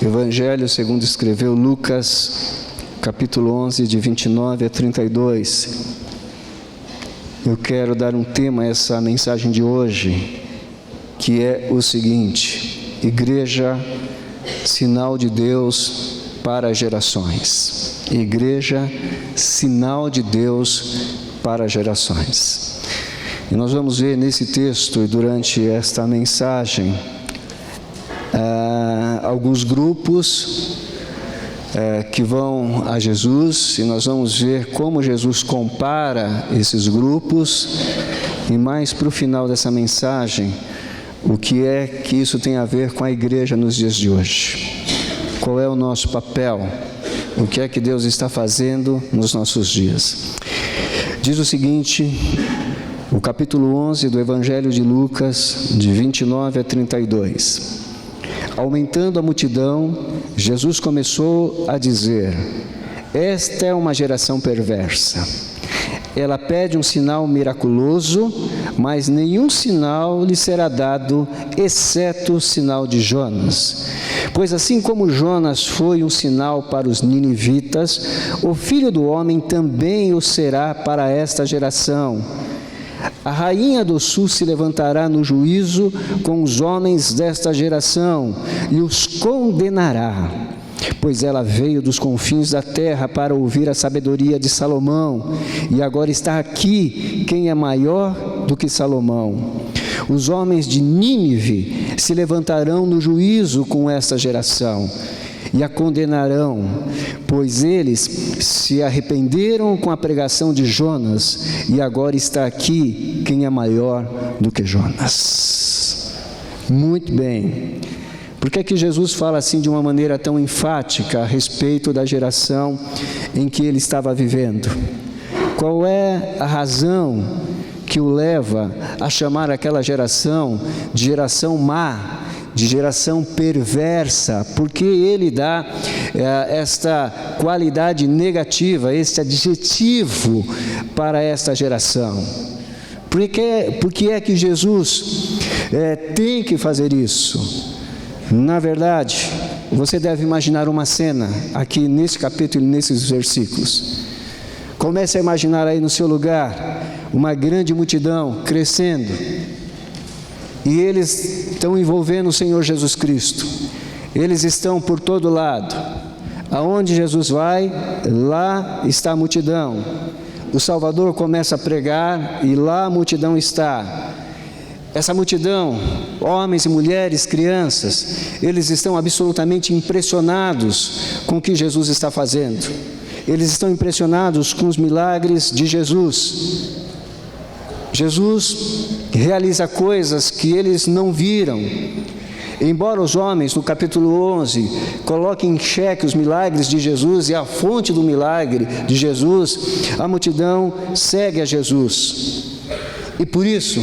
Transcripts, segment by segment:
Evangelho segundo escreveu Lucas, capítulo 11, de 29 a 32. Eu quero dar um tema a essa mensagem de hoje, que é o seguinte: Igreja, sinal de Deus para gerações. Igreja, sinal de Deus para gerações. E nós vamos ver nesse texto e durante esta mensagem alguns grupos que vão a Jesus, e nós vamos ver como Jesus compara esses grupos, e mais para o final dessa mensagem, o que é que isso tem a ver com a igreja nos dias de hoje. Qual é o nosso papel? O que é que Deus está fazendo nos nossos dias? Diz o seguinte, o capítulo 11 do Evangelho de Lucas, de 29 a 32. Aumentando a multidão, Jesus começou a dizer: esta é uma geração perversa. Ela pede um sinal miraculoso, mas nenhum sinal lhe será dado, exceto o sinal de Jonas. Pois assim como Jonas foi um sinal para os ninivitas, o Filho do Homem também o será para esta geração. A rainha do sul se levantará no juízo com os homens desta geração e os condenará, pois ela veio dos confins da terra para ouvir a sabedoria de Salomão, e agora está aqui quem é maior do que Salomão. Os homens de Nínive se levantarão no juízo com esta geração e a condenarão, pois eles se arrependeram com a pregação de Jonas, e agora está aqui quem é maior do que Jonas. Muito bem. Por que é que Jesus fala assim de uma maneira tão enfática a respeito da geração em que ele estava vivendo? Qual é a razão que o leva a chamar aquela geração de geração má, de geração perversa? Porque ele dá esta qualidade negativa, este adjetivo para esta geração? Por que é que Jesus tem que fazer isso? Na verdade, você deve imaginar uma cena aqui nesse capítulo e nesses versículos. Comece a imaginar aí no seu lugar uma grande multidão crescendo, e eles estão envolvendo o Senhor Jesus Cristo. Eles estão por todo lado. Aonde Jesus vai, lá está a multidão. O Salvador começa a pregar e lá a multidão está. Essa multidão, homens e mulheres, crianças, eles estão absolutamente impressionados com o que Jesus está fazendo. Eles estão impressionados com os milagres de Jesus. Jesus realiza coisas que eles não viram. Embora os homens, no capítulo 11, coloquem em xeque os milagres de Jesus e a fonte do milagre de Jesus, a multidão segue a Jesus. E por isso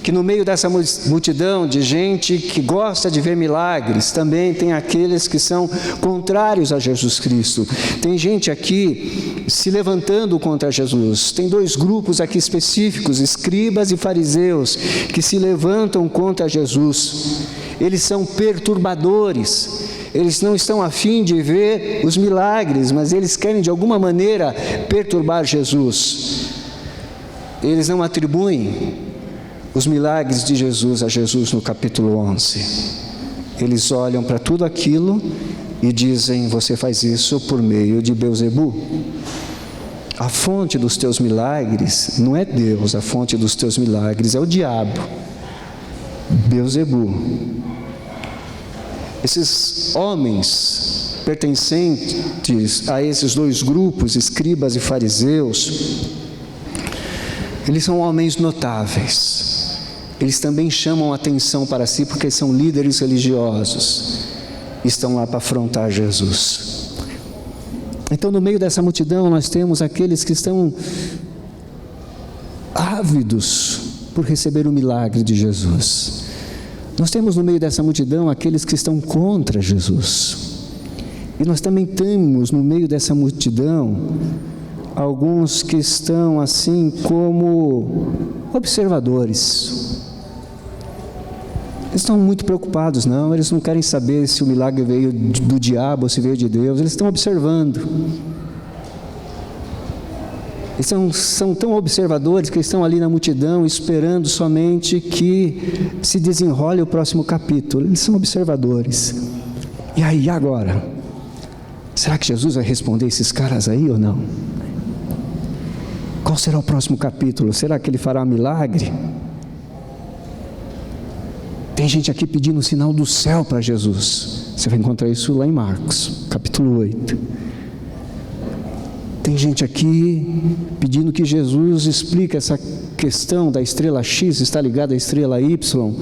que no meio dessa multidão de gente que gosta de ver milagres, também tem aqueles que são contrários a Jesus Cristo. Tem gente aqui se levantando contra Jesus. Tem dois grupos aqui específicos, escribas e fariseus, que se levantam contra Jesus. Eles são perturbadores. Eles não estão a fim de ver os milagres, mas eles querem de alguma maneira perturbar Jesus. Eles não atribuem os milagres de Jesus a Jesus no capítulo 11. Eles olham para tudo aquilo e dizem: você faz isso por meio de Belzebu. A fonte dos teus milagres não é Deus, a fonte dos teus milagres é o diabo, Belzebu. Esses homens pertencentes a esses dois grupos, escribas e fariseus, eles são homens notáveis. Eles também chamam atenção para si porque são líderes religiosos. Estão lá para afrontar Jesus. Então, no meio dessa multidão, nós temos aqueles que estão ávidos por receber o milagre de Jesus. Nós temos no meio dessa multidão aqueles que estão contra Jesus. E nós também temos no meio dessa multidão alguns que estão assim como observadores. Eles estão muito preocupados, não, eles não querem saber se o milagre veio do diabo ou se veio de Deus, eles estão observando. Eles são tão observadores que estão ali na multidão esperando somente que se desenrole o próximo capítulo. Eles são observadores. E aí, agora? Será que Jesus vai responder esses caras aí ou não? Qual será o próximo capítulo? Será que ele fará um milagre? Tem gente aqui pedindo o sinal do céu para Jesus. Você vai encontrar isso lá em Marcos, capítulo 8. Tem gente aqui pedindo que Jesus explique essa questão da estrela X está ligada à estrela Y,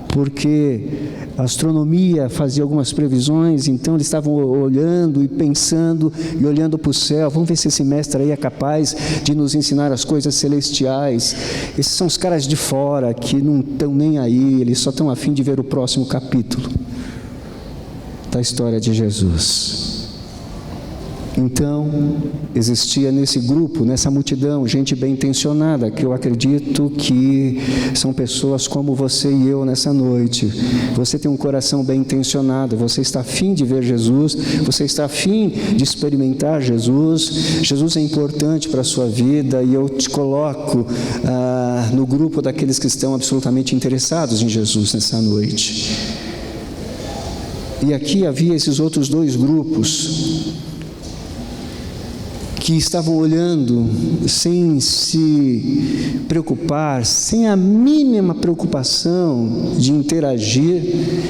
porque a astronomia fazia algumas previsões, então eles estavam olhando e pensando e olhando para o céu. Vamos ver se esse mestre aí é capaz de nos ensinar as coisas celestiais. Esses são os caras de fora que não estão nem aí, eles só estão a fim de ver o próximo capítulo da história de Jesus. Então, existia nesse grupo, nessa multidão, gente bem intencionada, que eu acredito que são pessoas como você e eu nessa noite. Você tem um coração bem intencionado, você está a fim de ver Jesus, você está a fim de experimentar Jesus. Jesus é importante para a sua vida e eu te coloco no grupo daqueles que estão absolutamente interessados em Jesus nessa noite. E aqui havia esses outros dois grupos que estavam olhando sem se preocupar, sem a mínima preocupação de interagir,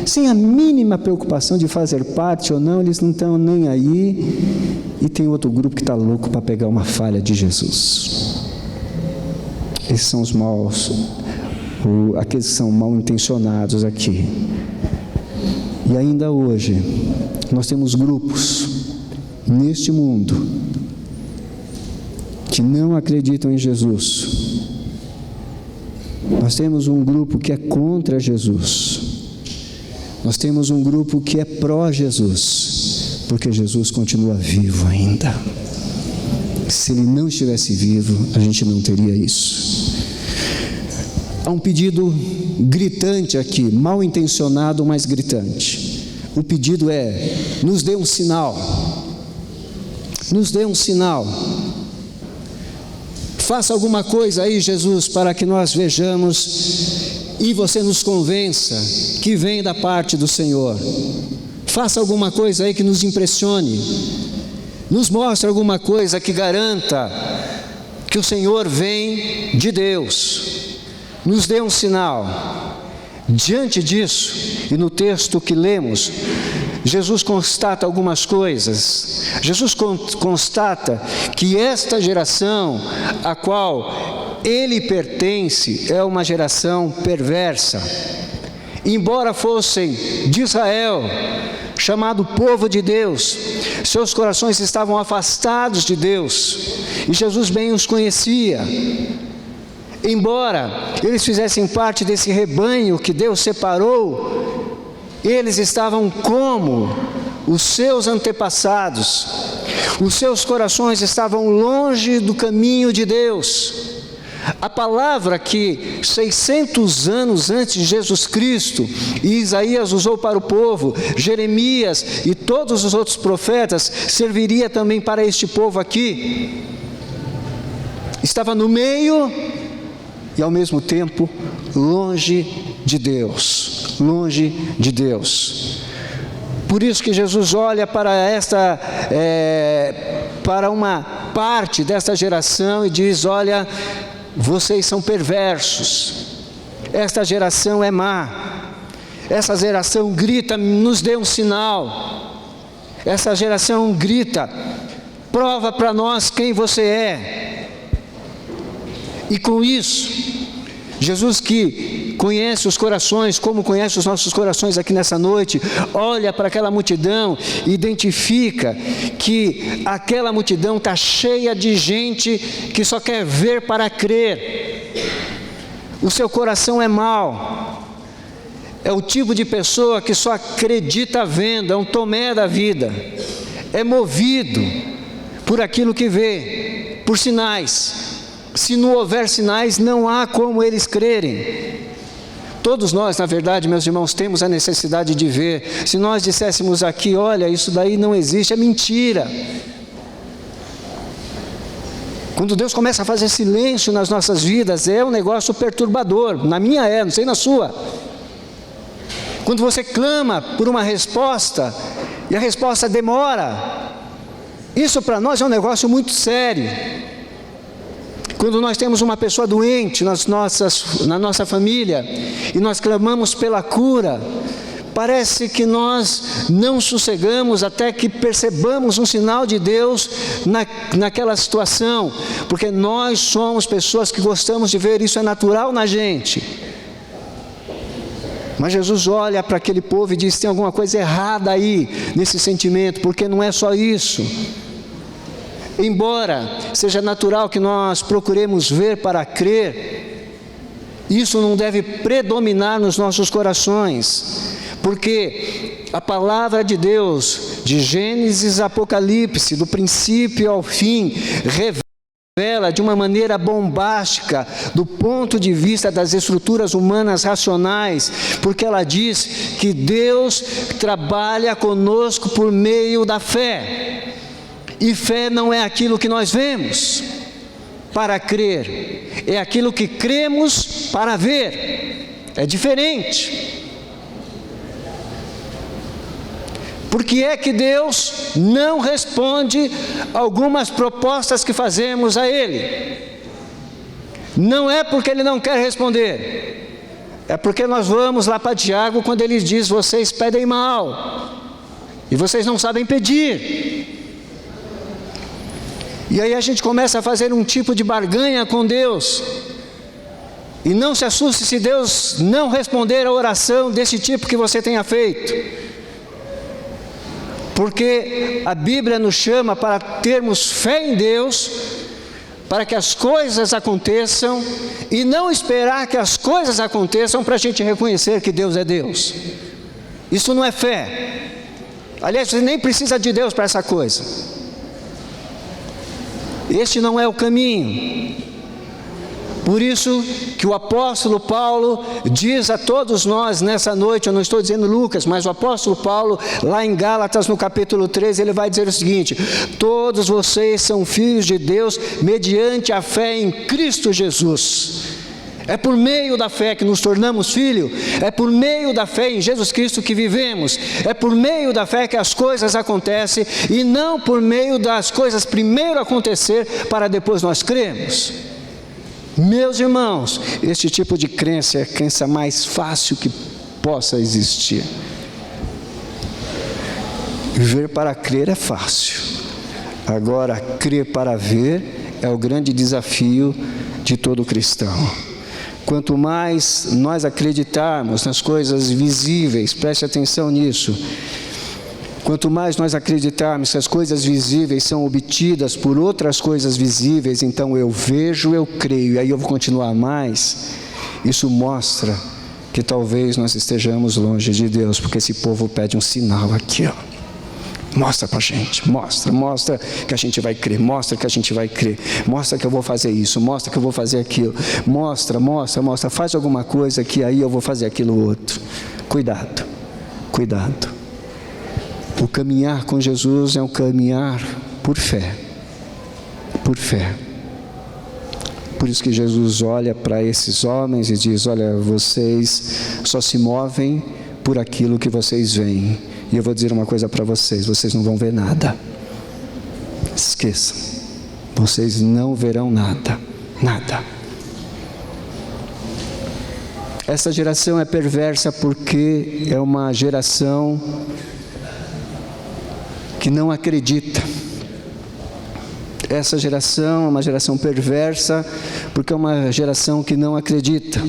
sem a mínima preocupação de fazer parte ou não, eles não estão nem aí. E tem outro grupo que está louco para pegar uma falha de Jesus. Esses são os maus, aqueles que são mal intencionados aqui. E ainda hoje, nós temos grupos neste mundo que não acreditam em Jesus. Nós temos um grupo que é contra Jesus. Nós temos um grupo que é pró-Jesus, porque Jesus continua vivo ainda. Se ele não estivesse vivo, a gente não teria isso. Há um pedido gritante aqui, mal intencionado, mas gritante. O pedido é: nos dê um sinal. Nos dê um sinal. Faça alguma coisa aí, Jesus, para que nós vejamos e você nos convença que vem da parte do Senhor. Faça alguma coisa aí que nos impressione. Nos mostre alguma coisa que garanta que o Senhor vem de Deus. Nos dê um sinal. Diante disso, e no texto que lemos, Jesus constata algumas coisas. Jesus constata que esta geração a qual ele pertence é uma geração perversa. Embora fossem de Israel, chamado povo de Deus, seus corações estavam afastados de Deus, e Jesus bem os conhecia. Embora eles fizessem parte desse rebanho que Deus separou, eles estavam como os seus antepassados. Os seus corações estavam longe do caminho de Deus. A palavra que 600 anos antes de Jesus Cristo, Isaías usou para o povo, Jeremias e todos os outros profetas, serviria também para este povo aqui. Estava no meio e ao mesmo tempo longe de Deus, longe de Deus. Por isso que Jesus olha para para uma parte desta geração e diz: olha, vocês são perversos, esta geração é má, essa geração grita, nos dê um sinal, essa geração grita, prova para nós quem você é. E com isso, Jesus, que conhece os corações, como conhece os nossos corações aqui nessa noite, olha para aquela multidão e identifica que aquela multidão está cheia de gente que só quer ver para crer. O seu coração é mau, é o tipo de pessoa que só acredita vendo, é um Tomé da vida, é movido por aquilo que vê, por sinais. Se não houver sinais, não há como eles crerem. Todos nós, na verdade, meus irmãos, temos a necessidade de ver. Se nós disséssemos aqui, olha, isso daí não existe, é mentira. Quando Deus começa a fazer silêncio nas nossas vidas, é um negócio perturbador. Na minha não sei na sua. Quando você clama por uma resposta e a resposta demora, isso para nós é um negócio muito sério. Quando nós temos uma pessoa doente na nossa família e nós clamamos pela cura, parece que nós não sossegamos até que percebamos um sinal de Deus naquela situação, porque nós somos pessoas que gostamos de ver, isso é natural na gente. Mas Jesus olha para aquele povo e diz: tem alguma coisa errada aí nesse sentimento, porque não é só isso. Embora seja natural que nós procuremos ver para crer, isso não deve predominar nos nossos corações, porque a palavra de Deus, de Gênesis a Apocalipse, do princípio ao fim, revela de uma maneira bombástica, do ponto de vista das estruturas humanas racionais, porque ela diz que Deus trabalha conosco por meio da fé. E fé não é aquilo que nós vemos para crer, é aquilo que cremos para ver. É diferente. Por que é que Deus não responde algumas propostas que fazemos a Ele? Não é porque Ele não quer responder, é porque nós vamos lá para Tiago quando Ele diz: vocês pedem mal e vocês não sabem pedir. E aí a gente começa a fazer um tipo de barganha com Deus. E não se assuste se Deus não responder a oração desse tipo que você tenha feito. Porque a Bíblia nos chama para termos fé em Deus, para que as coisas aconteçam, e não esperar que as coisas aconteçam para a gente reconhecer que Deus é Deus. Isso não é fé. Aliás, você nem precisa de Deus para essa coisa. Este não é o caminho. Por isso que o apóstolo Paulo diz a todos nós nessa noite, eu não estou dizendo Lucas, mas o apóstolo Paulo, lá em Gálatas, no capítulo 13, ele vai dizer o seguinte: todos vocês são filhos de Deus mediante a fé em Cristo Jesus. É por meio da fé que nos tornamos filhos, é por meio da fé em Jesus Cristo que vivemos, é por meio da fé que as coisas acontecem, e não por meio das coisas primeiro acontecer para depois nós cremos. Meus irmãos, este tipo de crença é a crença mais fácil que possa existir. Ver para crer é fácil, agora crer para ver é o grande desafio de todo cristão. Quanto mais nós acreditarmos nas coisas visíveis, preste atenção nisso. Quanto mais nós acreditarmos que as coisas visíveis são obtidas por outras coisas visíveis, então eu vejo, eu creio, e aí eu vou continuar mais. Isso mostra que talvez nós estejamos longe de Deus, porque esse povo pede um sinal aqui, ó. Mostra para a gente, mostra que a gente vai crer, mostra que a gente vai crer, mostra que eu vou fazer isso, mostra que eu vou fazer aquilo, mostra, faz alguma coisa que aí eu vou fazer aquilo outro. Cuidado. O caminhar com Jesus é um caminhar por fé. Por isso que Jesus olha para esses homens e diz: olha, vocês só se movem por aquilo que vocês veem. E eu vou dizer uma coisa para vocês: vocês não vão ver nada. Esqueçam. Vocês não verão nada. Essa geração é perversa porque é uma geração que não acredita. Essa geração é uma geração perversa porque é uma geração que não acredita.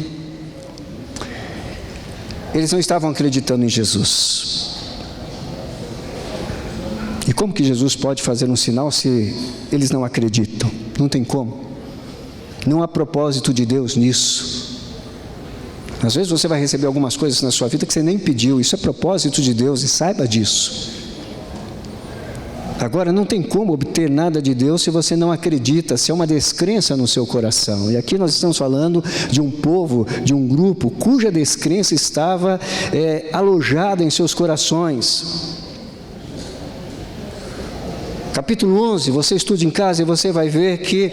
Eles não estavam acreditando em Jesus. E como que Jesus pode fazer um sinal se eles não acreditam? Não tem como. Não há propósito de Deus nisso. Às vezes você vai receber algumas coisas na sua vida que você nem pediu. Isso é propósito de Deus, e saiba disso. Agora, não tem como obter nada de Deus se você não acredita, se é uma descrença no seu coração. E aqui nós estamos falando de um povo, de um grupo, cuja descrença estava alojada em seus corações. Capítulo 11, você estuda em casa e você vai ver que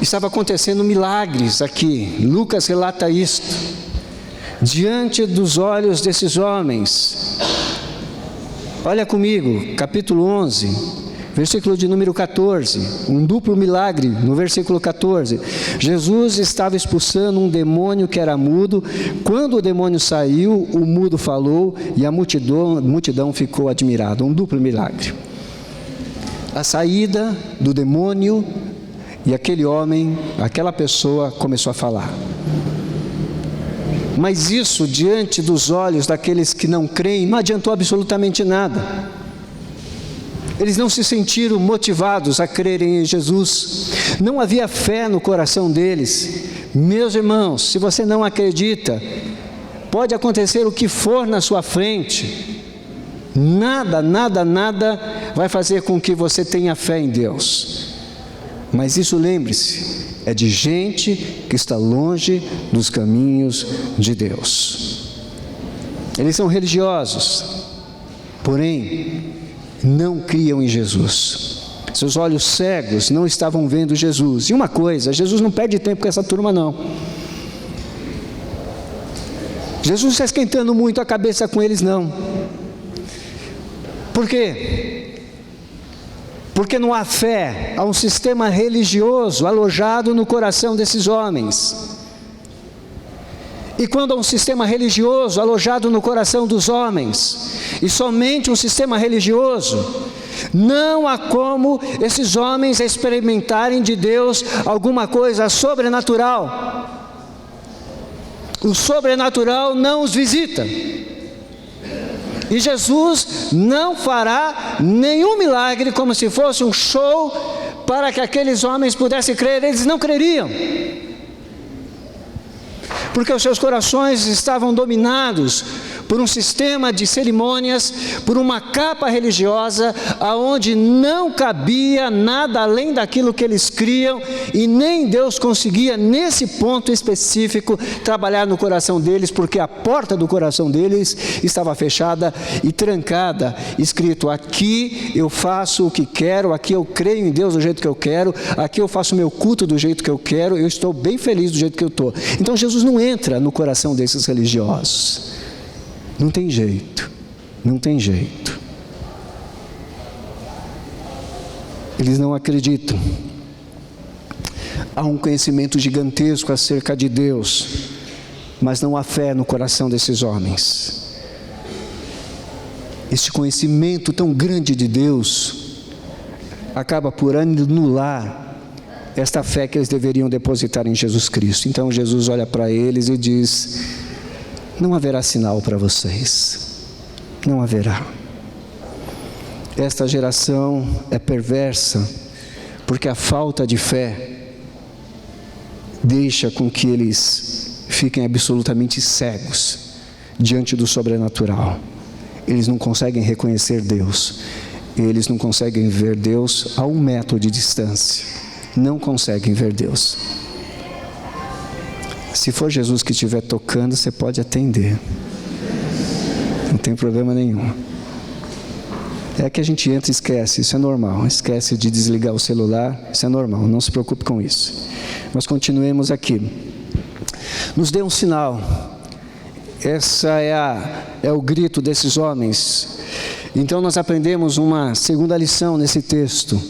estava acontecendo milagres aqui. Lucas relata isto. Diante dos olhos desses homens. Olha comigo, capítulo 11, versículo de número 14, um duplo milagre no versículo 14. Jesus estava expulsando um demônio que era mudo. Quando o demônio saiu, o mudo falou e a multidão ficou admirada. Um duplo milagre. A saída do demônio e aquele homem, aquela pessoa começou a falar. Mas isso, diante dos olhos daqueles que não creem, não adiantou absolutamente nada. Eles não se sentiram motivados a crerem em Jesus. Não havia fé no coração deles. Meus irmãos, se você não acredita, pode acontecer o que for na sua frente. Nada vai fazer com que você tenha fé em Deus. Mas isso, lembre-se, é de gente que está longe dos caminhos de Deus. Eles são religiosos, porém não criam em Jesus. Seus olhos cegos não estavam vendo Jesus. E uma coisa, Jesus não perde tempo com essa turma não. Jesus está esquentando muito a cabeça com eles não. Por quê? Porque não há fé, há um sistema religioso alojado no coração desses homens. E quando há um sistema religioso alojado no coração dos homens, e somente um sistema religioso, não há como esses homens experimentarem de Deus alguma coisa sobrenatural. O sobrenatural não os visita. E Jesus não fará nenhum milagre como se fosse um show para que aqueles homens pudessem crer. Eles não creriam. Porque os seus corações estavam dominados por um sistema de cerimônias, por uma capa religiosa, aonde não cabia nada além daquilo que eles criam, e nem Deus conseguia, nesse ponto específico, trabalhar no coração deles, porque a porta do coração deles estava fechada e trancada, escrito: aqui eu faço o que quero, aqui eu creio em Deus do jeito que eu quero, aqui eu faço meu culto do jeito que eu quero, eu estou bem feliz do jeito que eu estou. Então Jesus não entra no coração desses religiosos. Não tem jeito, não tem jeito. Eles não acreditam. Há um conhecimento gigantesco acerca de Deus, mas não há fé no coração desses homens. Este conhecimento tão grande de Deus acaba por anular esta fé que eles deveriam depositar em Jesus Cristo. Então Jesus olha para eles e diz: não haverá sinal para vocês, não haverá. Esta geração é perversa, porque a falta de fé deixa com que eles fiquem absolutamente cegos diante do sobrenatural. Eles não conseguem reconhecer Deus, eles não conseguem ver Deus a 1 metro de distância, não conseguem ver Deus. Se for Jesus que estiver tocando, você pode atender. Não tem problema nenhum. É que a gente entra e esquece, isso é normal. Esquece de desligar o celular, isso é normal, não se preocupe com isso. Mas continuemos aqui. Nos dê um sinal. Essa é o grito desses homens. Então nós aprendemos uma segunda lição nesse texto.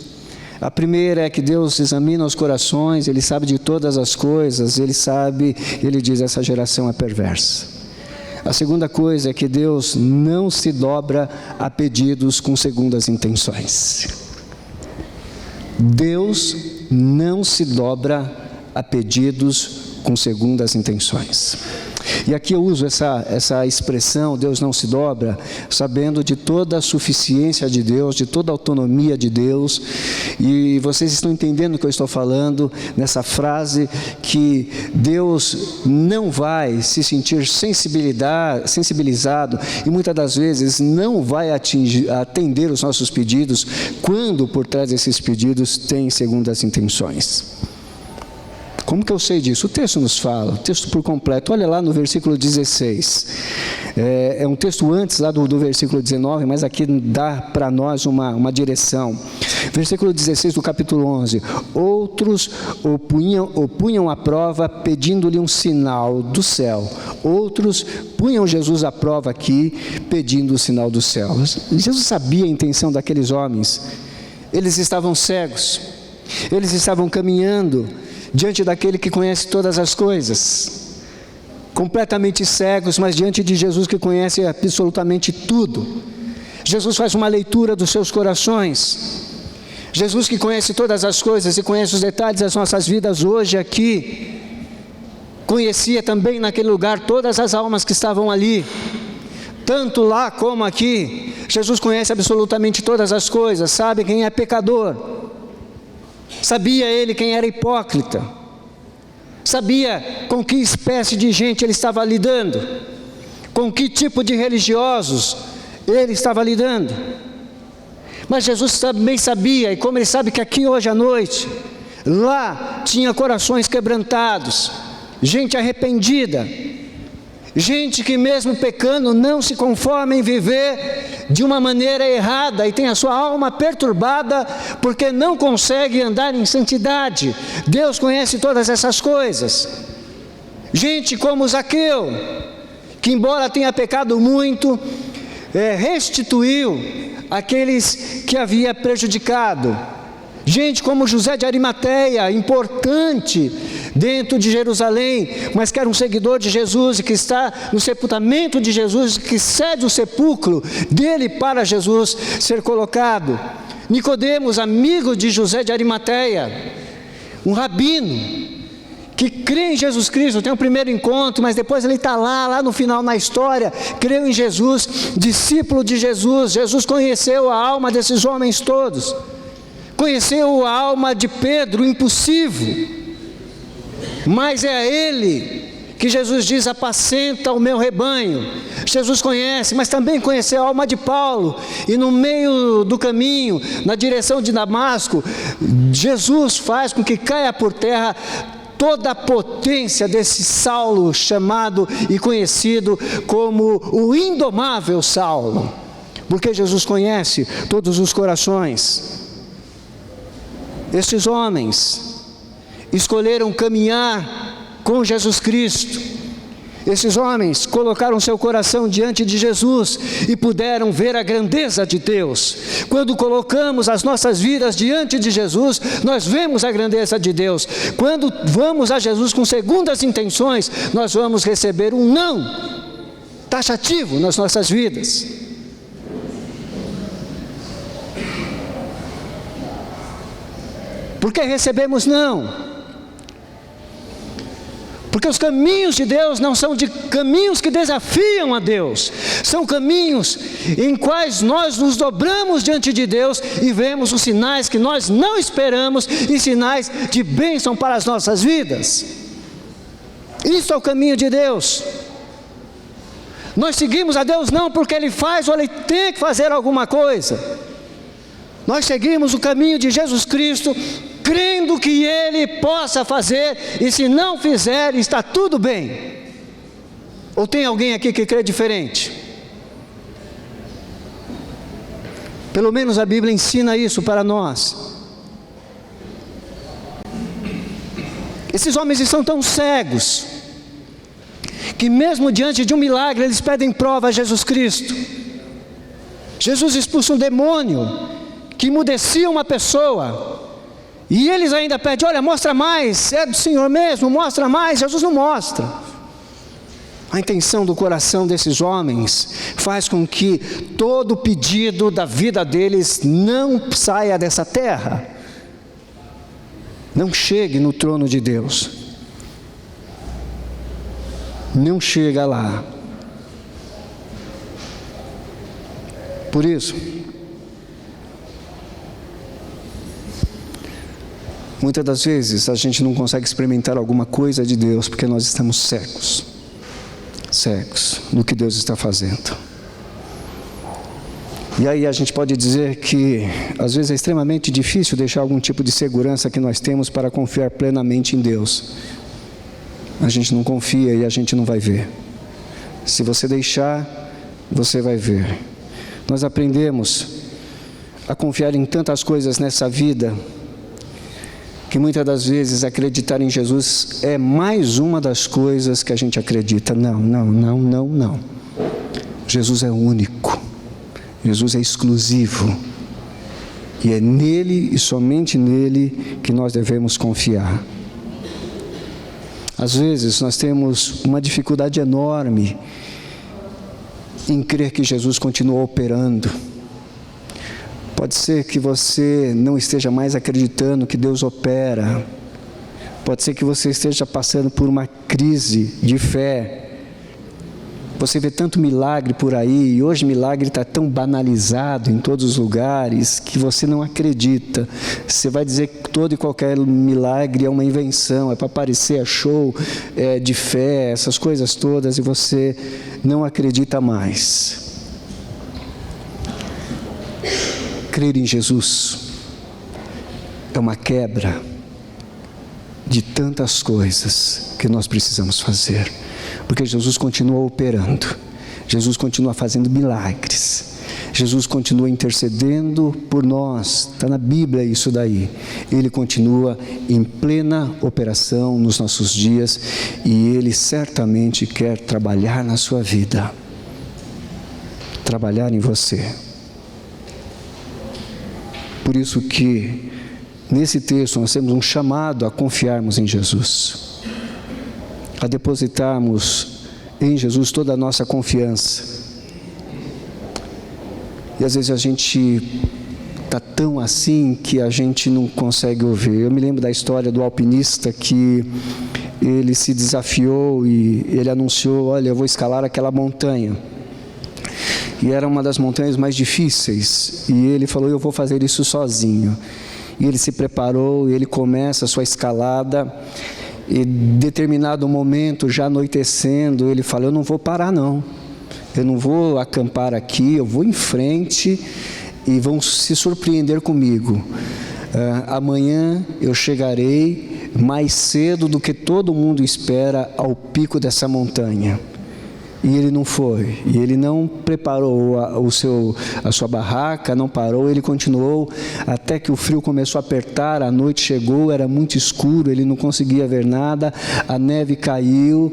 A primeira é que Deus examina os corações, Ele sabe de todas as coisas, Ele diz: essa geração é perversa. A segunda coisa é que Deus não se dobra a pedidos com segundas intenções. Deus não se dobra a pedidos com segundas intenções. E aqui eu uso essa expressão, Deus não se dobra, sabendo de toda a suficiência de Deus, de toda a autonomia de Deus. E vocês estão entendendo o que eu estou falando nessa frase, que Deus não vai se sentir sensibilizado e muitas das vezes não vai atender os nossos pedidos, quando por trás desses pedidos tem segundas intenções. Como que eu sei disso? O texto nos fala, o texto por completo. Olha lá no versículo 16. É um texto antes lá do versículo 19, mas aqui dá para nós uma direção. Versículo 16 do capítulo 11. Outros o punham à prova, pedindo-lhe um sinal do céu. Outros punham Jesus à prova aqui, pedindo o sinal do céu. Jesus sabia a intenção daqueles homens. Eles estavam cegos. Eles estavam caminhando diante daquele que conhece todas as coisas, completamente cegos, mas diante de Jesus que conhece absolutamente tudo. Jesus faz uma leitura dos seus corações. Jesus que conhece todas as coisas e conhece os detalhes das nossas vidas hoje aqui, conhecia também naquele lugar todas as almas que estavam ali, tanto lá como aqui. Jesus conhece absolutamente todas as coisas, sabe quem é pecador. Sabia ele quem era hipócrita, sabia com que espécie de gente ele estava lidando, com que tipo de religiosos ele estava lidando. Mas Jesus também sabia, e como ele sabe que aqui hoje à noite, lá tinha corações quebrantados, gente arrependida, gente que mesmo pecando não se conforma em viver de uma maneira errada e tem a sua alma perturbada porque não consegue andar em santidade. Deus conhece todas essas coisas. Gente como Zaqueu, que embora tenha pecado muito, restituiu aqueles que havia prejudicado. Gente como José de Arimateia, importante dentro de Jerusalém, mas que era um seguidor de Jesus e que está no sepultamento de Jesus, que cede o sepulcro dele para Jesus ser colocado. Nicodemos, amigo de José de Arimateia, um rabino que crê em Jesus Cristo, tem um primeiro encontro, mas depois ele está lá no final na história, creu em Jesus, discípulo de Jesus. Jesus conheceu a alma desses homens todos. Conheceu a alma de Pedro, impulsivo, mas é a ele que Jesus diz: apacenta o meu rebanho. Jesus conhece, mas também conheceu a alma de Paulo, e no meio do caminho, na direção de Damasco, Jesus faz com que caia por terra toda a potência desse Saulo, chamado e conhecido como o indomável Saulo, porque Jesus conhece todos os corações. Estes homens escolheram caminhar com Jesus Cristo. Esses homens colocaram seu coração diante de Jesus e puderam ver a grandeza de Deus. Quando colocamos as nossas vidas diante de Jesus, nós vemos a grandeza de Deus. Quando vamos a Jesus com segundas intenções, nós vamos receber um não taxativo nas nossas vidas. Por que recebemos não? Porque os caminhos de Deus não são de caminhos que desafiam a Deus, são caminhos em quais nós nos dobramos diante de Deus e vemos os sinais que nós não esperamos e sinais de bênção para as nossas vidas. Isso é o caminho de Deus. Nós seguimos a Deus não porque Ele faz ou Ele tem que fazer alguma coisa. Nós seguimos o caminho de Jesus Cristo, crendo que Ele possa fazer, e se não fizer, está tudo bem. Ou tem alguém aqui que crê diferente? Pelo menos a Bíblia ensina isso para nós. Esses homens estão tão cegos, que mesmo diante de um milagre, eles pedem prova a Jesus Cristo. Jesus expulsa um demônio, que emudecia uma pessoa, e eles ainda pedem: olha, mostra mais, é do Senhor mesmo, mostra mais. Jesus não mostra. A intenção do coração desses homens faz com que todo pedido da vida deles não saia dessa terra, não chegue no trono de Deus. não chega lá. Por isso, muitas das vezes a gente não consegue experimentar alguma coisa de Deus porque nós estamos cegos do que Deus está fazendo. E aí a gente pode dizer que às vezes é extremamente difícil deixar algum tipo de segurança que nós temos para confiar plenamente em Deus. A gente não confia e a gente não vai ver. Se você deixar, você vai ver. Nós aprendemos a confiar em tantas coisas nessa vida, que muitas das vezes acreditar em Jesus é mais uma das coisas que a gente acredita. Não. Jesus é único. Jesus é exclusivo. E é nele e somente nele que nós devemos confiar. Às vezes nós temos uma dificuldade enorme em crer que Jesus continua operando. Pode ser que você não esteja mais acreditando que Deus opera. Pode ser que você esteja passando por uma crise de fé. Você vê tanto milagre por aí, e hoje milagre está tão banalizado em todos os lugares, que você não acredita. Você vai dizer que todo e qualquer milagre é uma invenção, é para parecer show de fé, essas coisas todas, e você não acredita mais. Crer em Jesus é uma quebra de tantas coisas que nós precisamos fazer. Porque Jesus continua operando, Jesus continua fazendo milagres, Jesus continua intercedendo por nós, está na Bíblia isso daí. Ele continua em plena operação nos nossos dias e Ele certamente quer trabalhar na sua vida, trabalhar em você. Por isso que nesse texto nós temos um chamado a confiarmos em Jesus, a depositarmos em Jesus toda a nossa confiança. E às vezes a gente está tão assim que a gente não consegue ouvir. Eu me lembro da história do alpinista que ele se desafiou e ele anunciou: olha, eu vou escalar aquela montanha. E era uma das montanhas mais difíceis. E ele falou: eu vou fazer isso sozinho. E ele se preparou, e ele começa a sua escalada. E determinado momento, já anoitecendo, ele fala: eu não vou parar não, eu não vou acampar aqui, eu vou em frente e vão se surpreender comigo. Amanhã eu chegarei mais cedo do que todo mundo espera ao pico dessa montanha. E ele não foi, e ele não preparou a sua barraca, não parou, ele continuou até que o frio começou a apertar, a noite chegou, era muito escuro, ele não conseguia ver nada, a neve caiu,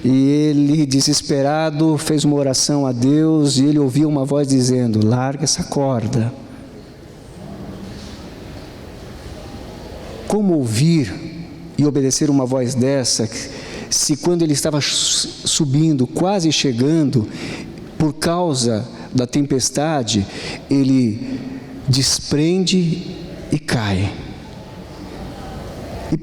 e ele, desesperado, fez uma oração a Deus, e ele ouvia uma voz dizendo: larga essa corda. Como ouvir e obedecer uma voz dessa, se quando ele estava subindo, quase chegando, por causa da tempestade, ele desprende e cai. E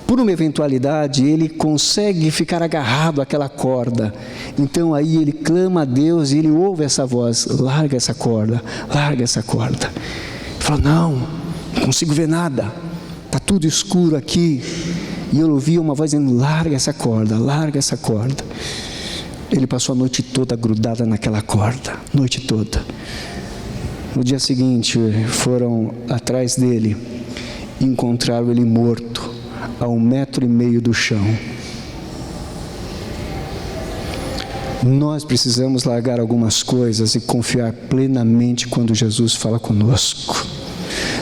por uma eventualidade, ele consegue ficar agarrado àquela corda. Então aí ele clama a Deus e ele ouve essa voz: larga essa corda, larga essa corda. Ele fala: não consigo ver nada, está tudo escuro aqui. E eu ouvi uma voz dizendo: larga essa corda, larga essa corda. Ele passou a noite toda grudada naquela corda, noite toda. No dia seguinte, foram atrás dele e encontraram ele morto, a 1,5 metro do chão. Nós precisamos largar algumas coisas e confiar plenamente quando Jesus fala conosco.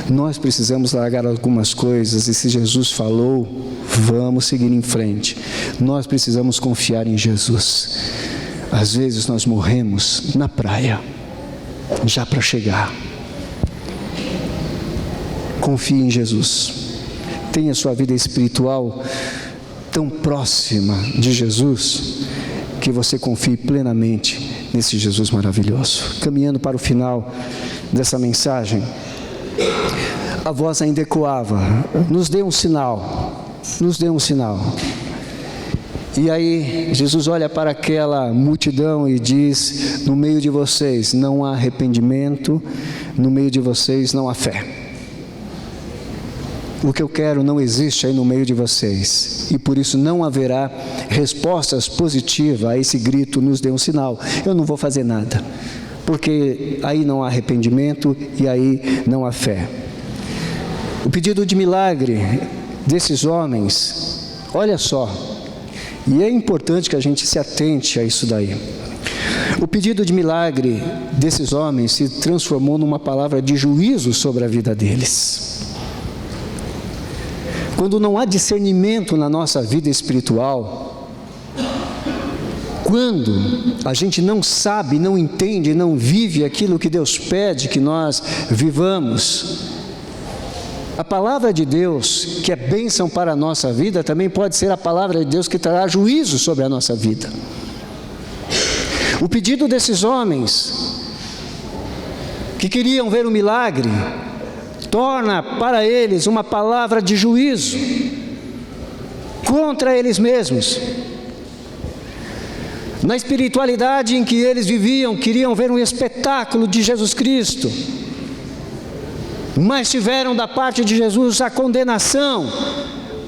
Nós precisamos largar algumas coisas e se Jesus falou, vamos seguir em frente. Nós precisamos confiar em Jesus. Às vezes nós morremos na praia, já para chegar. Confie em Jesus. Tenha sua vida espiritual tão próxima de Jesus que você confie plenamente nesse Jesus maravilhoso. Caminhando para o final dessa mensagem, a voz ainda ecoava: nos dê um sinal, nos dê um sinal. E aí Jesus olha para aquela multidão e diz: no meio de vocês não há arrependimento, no meio de vocês não há fé. O que eu quero não existe aí no meio de vocês, e por isso não haverá respostas positivas a esse grito: nos dê um sinal. Eu não vou fazer nada, porque aí não há arrependimento e aí não há fé. O pedido de milagre desses homens, olha só, e é importante que a gente se atente a isso daí. O pedido de milagre desses homens se transformou numa palavra de juízo sobre a vida deles. Quando não há discernimento na nossa vida espiritual, quando a gente não sabe, não entende, não vive aquilo que Deus pede que nós vivamos, a palavra de Deus, que é bênção para a nossa vida, também pode ser a palavra de Deus que trará juízo sobre a nossa vida. O pedido desses homens, que queriam ver um milagre, torna para eles uma palavra de juízo contra eles mesmos. Na espiritualidade em que eles viviam, queriam ver um espetáculo de Jesus Cristo, mas tiveram da parte de Jesus a condenação.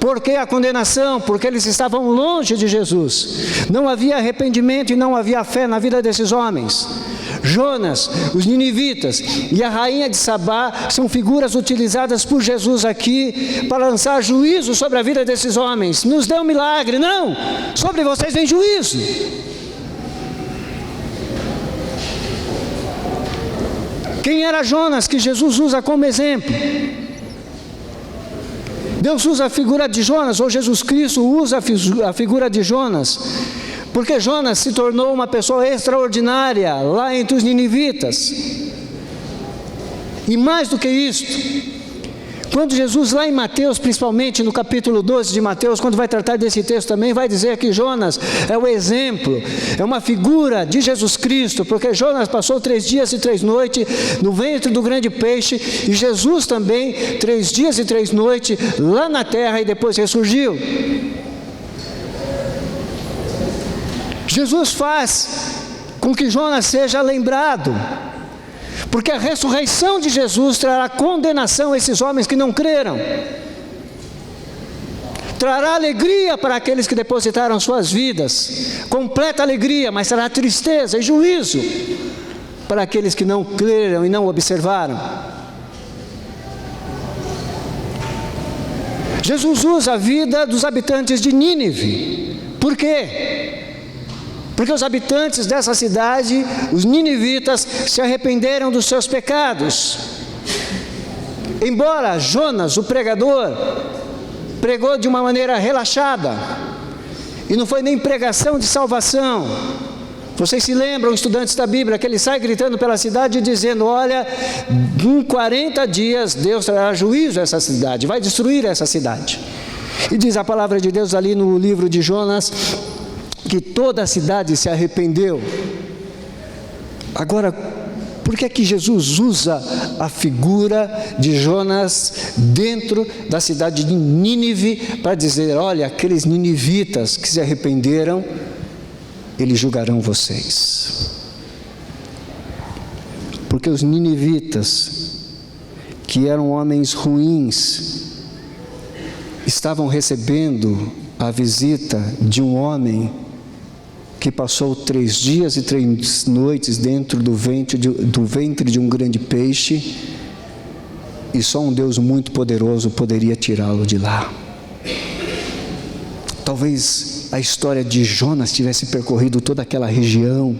Por que a condenação? Porque eles estavam longe de Jesus. Não havia arrependimento e não havia fé na vida desses homens. Jonas, os ninivitas e a rainha de Sabá são figuras utilizadas por Jesus aqui para lançar juízo sobre a vida desses homens. Nos dê um milagre. Não, sobre vocês vem juízo. Quem era Jonas que Jesus usa como exemplo? Deus usa a figura de Jonas, ou Jesus Cristo usa a figura de Jonas, porque Jonas se tornou uma pessoa extraordinária lá entre os ninivitas. E mais do que isto, quando Jesus lá em Mateus, principalmente no capítulo 12 de Mateus, quando vai tratar desse texto também, vai dizer que Jonas é o exemplo, é uma figura de Jesus Cristo, porque Jonas passou 3 dias e 3 noites no ventre do grande peixe, e Jesus também 3 dias e 3 noites lá na terra e depois ressurgiu. Jesus faz com que Jonas seja lembrado, porque a ressurreição de Jesus trará condenação a esses homens que não creram, trará alegria para aqueles que depositaram suas vidas, completa alegria, mas trará tristeza e juízo para aqueles que não creram e não observaram. Jesus usa a vida dos habitantes de Nínive. Por quê? Porque os habitantes dessa cidade, os ninivitas, se arrependeram dos seus pecados. Embora Jonas, o pregador, pregou de uma maneira relaxada, e não foi nem pregação de salvação. Vocês se lembram, estudantes da Bíblia, que ele sai gritando pela cidade dizendo: olha, em 40 dias Deus trará juízo a essa cidade, vai destruir essa cidade. E diz a palavra de Deus ali no livro de Jonas, que toda a cidade se arrependeu. Agora, por que é que Jesus usa a figura de Jonas dentro da cidade de Nínive para dizer: olha, aqueles ninivitas que se arrependeram, eles julgarão vocês? Porque os ninivitas, que eram homens ruins, estavam recebendo a visita de um homem que passou 3 dias e 3 noites dentro do ventre de um grande peixe, e só um Deus muito poderoso poderia tirá-lo de lá. Talvez a história de Jonas tivesse percorrido toda aquela região,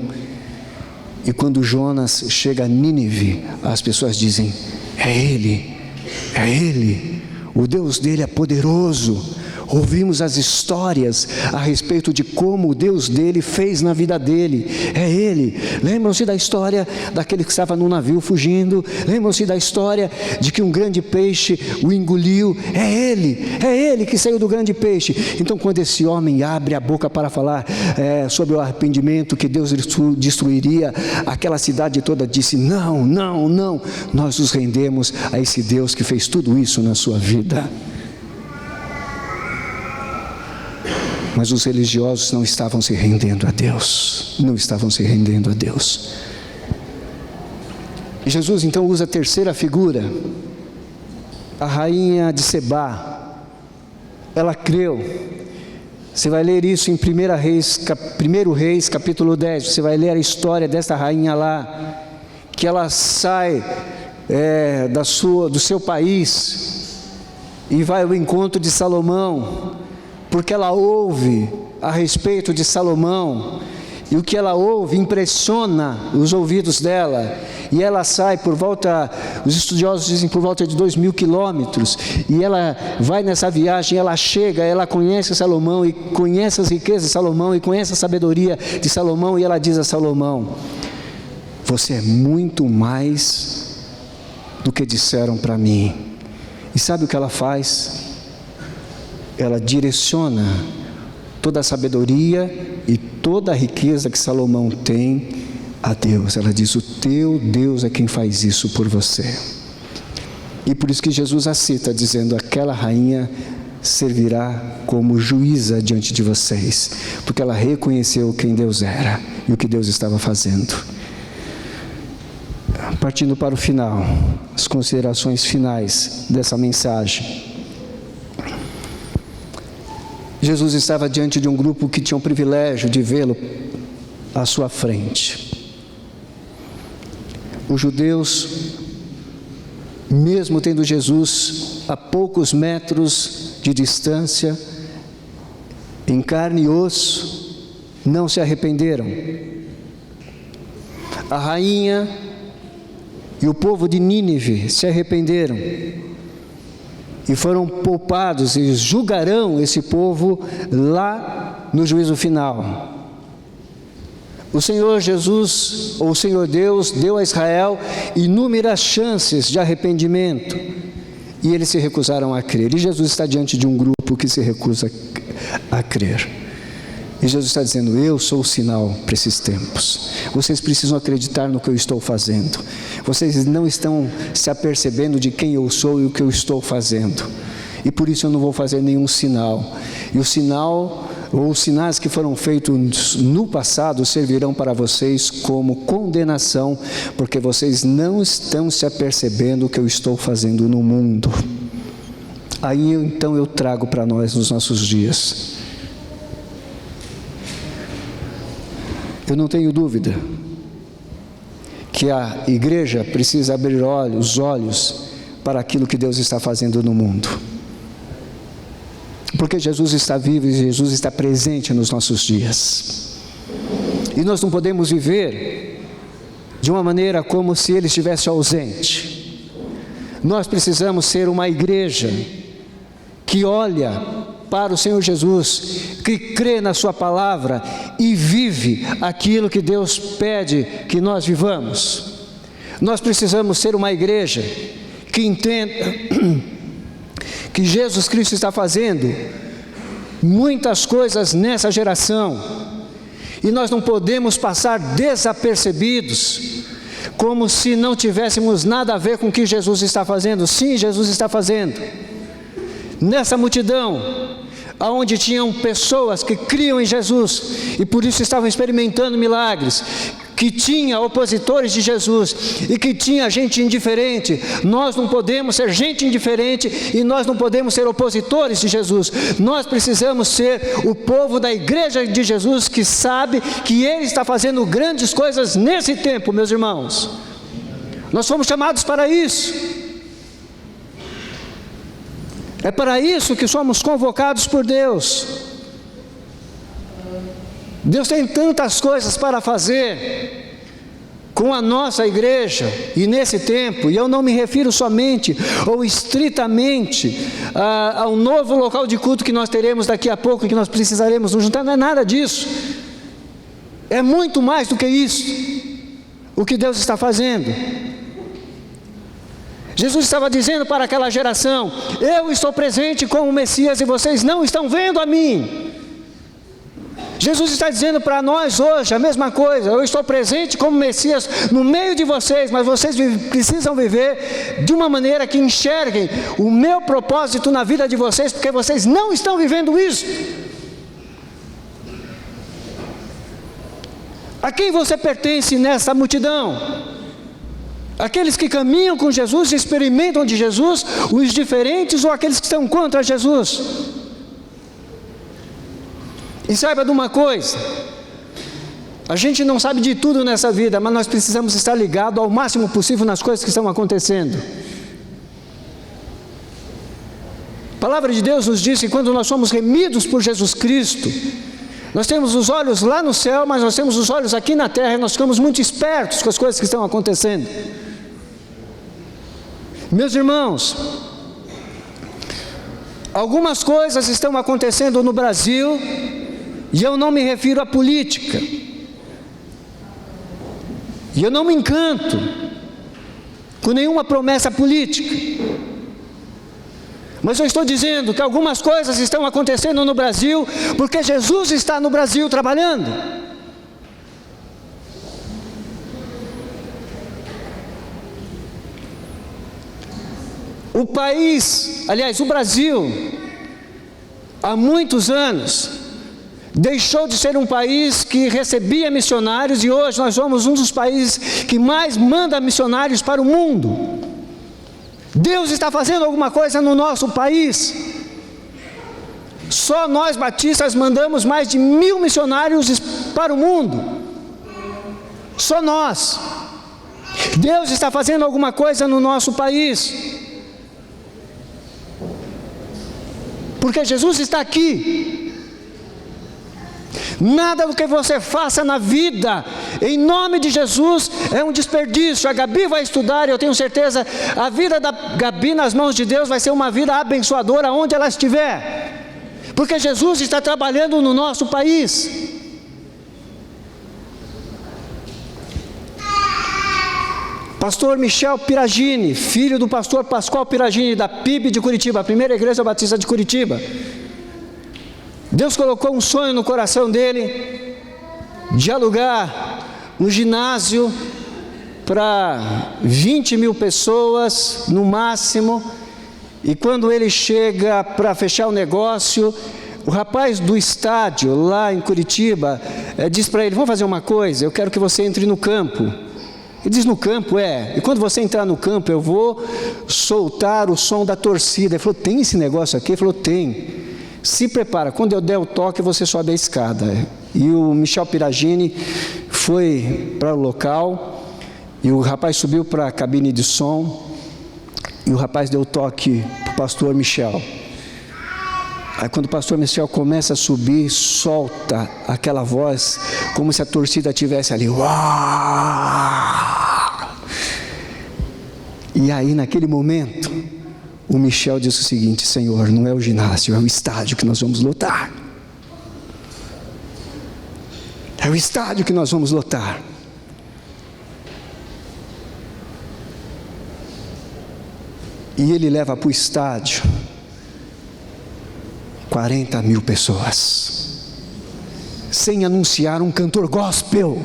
e quando Jonas chega a Nínive, as pessoas dizem: é ele, o Deus dele é poderoso. Ouvimos as histórias a respeito de como o Deus dele fez na vida dele. É ele. Lembram-se da história daquele que estava no navio fugindo? Lembram-se da história de que um grande peixe o engoliu? É ele que saiu do grande peixe. Então, quando esse homem abre a boca para falar sobre o arrependimento, que Deus destruiria aquela cidade toda, disse: não, nós nos rendemos a esse Deus que fez tudo isso na sua vida. Mas os religiosos não estavam se rendendo a Deus. Não estavam se rendendo a Deus. E Jesus então usa a terceira figura, a rainha de Sebá. Ela creu. Você vai ler isso em 1 Reis, capítulo 10. Você vai ler a história dessa rainha lá, que ela sai do seu país e vai ao encontro de Salomão, porque ela ouve a respeito de Salomão, e o que ela ouve impressiona os ouvidos dela, e ela sai os estudiosos dizem por volta de 2.000 quilômetros, e ela vai nessa viagem, ela chega, ela conhece Salomão, e conhece as riquezas de Salomão, e conhece a sabedoria de Salomão, e ela diz a Salomão: você é muito mais do que disseram para mim. E sabe o que ela faz? Ela direciona toda a sabedoria e toda a riqueza que Salomão tem a Deus. Ela diz: o teu Deus é quem faz isso por você. E por isso que Jesus a cita, dizendo: aquela rainha servirá como juíza diante de vocês, porque ela reconheceu quem Deus era e o que Deus estava fazendo. Partindo para o final, as considerações finais dessa mensagem. Jesus estava diante de um grupo que tinha o privilégio de vê-lo à sua frente. Os judeus, mesmo tendo Jesus a poucos metros de distância, em carne e osso, não se arrependeram. A rainha e o povo de Nínive se arrependeram e foram poupados, e julgarão esse povo lá no juízo final. O Senhor Jesus, ou o Senhor Deus, deu a Israel inúmeras chances de arrependimento, e eles se recusaram a crer. E Jesus está diante de um grupo que se recusa a crer. E Jesus está dizendo: eu sou o sinal para esses tempos. Vocês precisam acreditar no que eu estou fazendo. Vocês não estão se apercebendo de quem eu sou e o que eu estou fazendo. E por isso eu não vou fazer nenhum sinal. E o sinal, ou os sinais que foram feitos no passado, servirão para vocês como condenação, porque vocês não estão se apercebendo o que eu estou fazendo no mundo. Aí então eu trago para nós nos nossos dias. Eu não tenho dúvida que a igreja precisa abrir os olhos para aquilo que Deus está fazendo no mundo. Porque Jesus está vivo e Jesus está presente nos nossos dias. E nós não podemos viver de uma maneira como se Ele estivesse ausente. Nós precisamos ser uma igreja que olha para o Senhor Jesus, que crê na sua palavra e vive aquilo que Deus pede que nós vivamos. Nós precisamos ser uma igreja que entenda que Jesus Cristo está fazendo muitas coisas nessa geração, e nós não podemos passar desapercebidos, como se não tivéssemos nada a ver com o que Jesus está fazendo. Sim, Jesus está fazendo. Nessa multidão, onde tinham pessoas que criam em Jesus, e por isso estavam experimentando milagres, que tinha opositores de Jesus, e que tinha gente indiferente. Nós não podemos ser gente indiferente, e nós não podemos ser opositores de Jesus. Nós precisamos ser o povo da igreja de Jesus, que sabe que Ele está fazendo grandes coisas nesse tempo, meus irmãos. Nós fomos chamados para isso. É para isso que somos convocados por Deus. Deus tem tantas coisas para fazer com a nossa igreja e nesse tempo, e eu não me refiro somente ou estritamente ao novo local de culto que nós teremos daqui a pouco, que nós precisaremos nos juntar. Não é nada disso. É muito mais do que isso o que Deus está fazendo. Jesus estava dizendo para aquela geração: eu estou presente como Messias e vocês não estão vendo a mim. Jesus está dizendo para nós hoje a mesma coisa: eu estou presente como Messias no meio de vocês, mas vocês precisam viver de uma maneira que enxerguem o meu propósito na vida de vocês, porque vocês não estão vivendo isso. A quem você pertence nessa multidão? Aqueles que caminham com Jesus, experimentam de Jesus, os diferentes ou aqueles que estão contra Jesus? E saiba de uma coisa, a gente não sabe de tudo nessa vida, mas nós precisamos estar ligados ao máximo possível nas coisas que estão acontecendo. A palavra de Deus nos diz que quando nós somos remidos por Jesus Cristo, nós temos os olhos lá no céu, mas nós temos os olhos aqui na terra, e nós ficamos muito espertos com as coisas que estão acontecendo. Meus irmãos, algumas coisas estão acontecendo no Brasil, e eu não me refiro à política, e eu não me encanto com nenhuma promessa política, mas eu estou dizendo que algumas coisas estão acontecendo no Brasil, porque Jesus está no Brasil trabalhando. O país, aliás, o Brasil, há muitos anos, deixou de ser um país que recebia missionários, e hoje nós somos um dos países que mais manda missionários para o mundo. Deus está fazendo alguma coisa no nosso país. Só nós batistas mandamos mais de 1000 missionários para o mundo. Só nós. Deus está fazendo alguma coisa no nosso país. Porque Jesus está aqui. Nada do que você faça na vida, em nome de Jesus, é um desperdício. A Gabi vai estudar, e eu tenho certeza, a vida da Gabi nas mãos de Deus vai ser uma vida abençoadora onde ela estiver, porque Jesus está trabalhando no nosso país. Pastor Michel Piragini, filho do pastor Pascoal Piragini, da PIB de Curitiba, a primeira igreja batista de Curitiba. Deus colocou um sonho no coração dele, de alugar um ginásio para 20.000 pessoas, no máximo, e quando ele chega para fechar o negócio, o rapaz do estádio, lá em Curitiba, diz para ele: vamos fazer uma coisa, eu quero que você entre no campo. Ele diz: no campo? E quando você entrar no campo, eu vou soltar o som da torcida. Ele falou: tem esse negócio aqui? Ele falou: tem. Se prepara, quando eu der o toque, você sobe a escada. E o Michel Piragini foi para o local, e o rapaz subiu para a cabine de som, e o rapaz deu o toque para o pastor Michel. Aí quando o pastor Michel começa a subir, solta aquela voz, como se a torcida estivesse ali. Uau! E aí naquele momento, o Michel disse o seguinte: Senhor, não é o ginásio, é o estádio que nós vamos lotar. É o estádio que nós vamos lotar. E ele leva para o estádio 40.000 pessoas, sem anunciar um cantor gospel,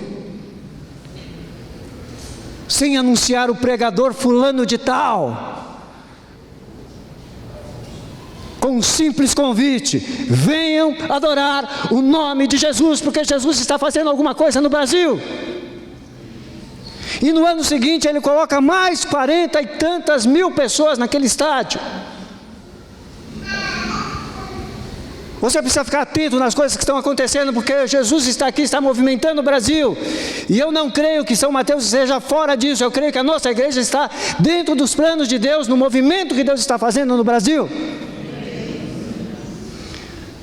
sem anunciar o pregador fulano de tal, com um simples convite: venham adorar o nome de Jesus, porque Jesus está fazendo alguma coisa no Brasil. E no ano seguinte ele coloca mais 40 e tantas mil pessoas naquele estádio. Você precisa ficar atento nas coisas que estão acontecendo, porque Jesus está aqui, está movimentando o Brasil. E eu não creio que São Mateus seja fora disso. Eu creio que a nossa igreja está dentro dos planos de Deus, no movimento que Deus está fazendo no Brasil.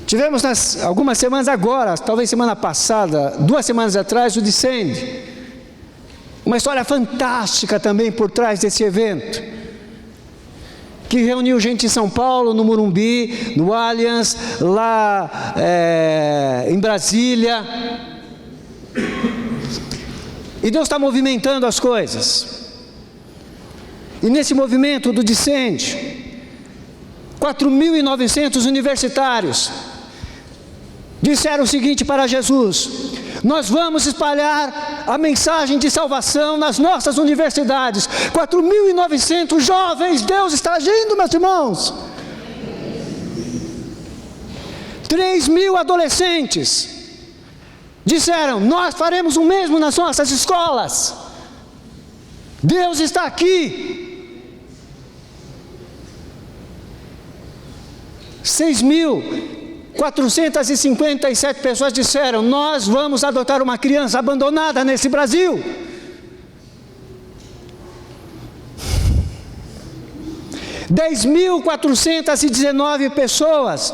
Tivemos algumas semanas agora, talvez semana passada, 2 semanas atrás, o Descende. Uma história fantástica também por trás desse evento, que reuniu gente em São Paulo, no Morumbi, no Allianz, lá em Brasília. E Deus está movimentando as coisas. E nesse movimento do Descende, 4.900 universitários disseram o seguinte para Jesus: nós vamos espalhar a mensagem de salvação nas nossas universidades. 4.900 jovens, Deus está agindo, meus irmãos. 3.000 adolescentes disseram: nós faremos o mesmo nas nossas escolas. Deus está aqui. 6.457 pessoas disseram: nós vamos adotar uma criança abandonada nesse Brasil. 10.419 pessoas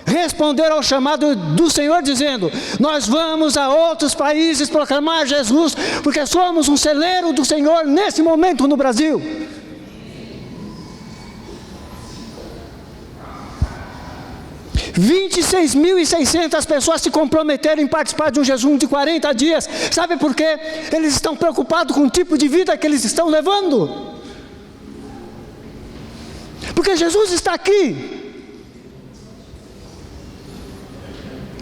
responderam ao chamado do Senhor dizendo: nós vamos a outros países proclamar Jesus, porque somos um celeiro do Senhor nesse momento no Brasil. 26.600 pessoas se comprometeram em participar de um jejum de 40 dias. Sabe por quê? Eles estão preocupados com o tipo de vida que eles estão levando. Porque Jesus está aqui.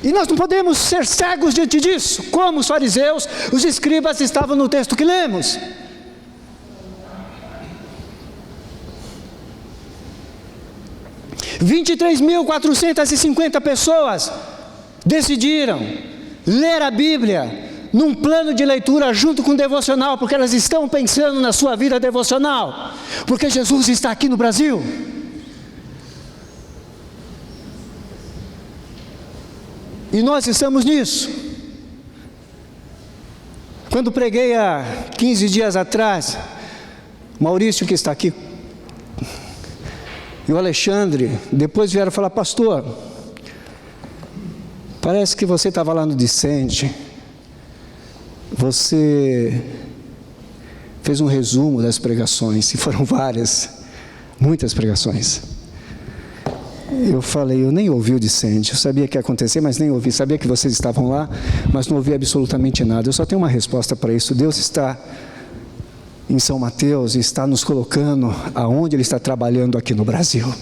E nós não podemos ser cegos diante disso, como os fariseus, os escribas estavam no texto que lemos. – 23.450 pessoas decidiram ler a Bíblia num plano de leitura junto com o devocional, porque elas estão pensando na sua vida devocional, porque Jesus está aqui no Brasil. E nós estamos nisso. Quando preguei há 15 dias atrás, Maurício, que está aqui, e o Alexandre, depois vieram falar: pastor, parece que você estava lá no Dicente, você fez um resumo das pregações, e foram várias, muitas pregações. Eu falei: eu nem ouvi o Dicente, eu sabia que ia acontecer, mas nem ouvi, sabia que vocês estavam lá, mas não ouvi absolutamente nada. Eu só tenho uma resposta para isso: Deus está em São Mateus e está nos colocando aonde Ele está trabalhando aqui no Brasil.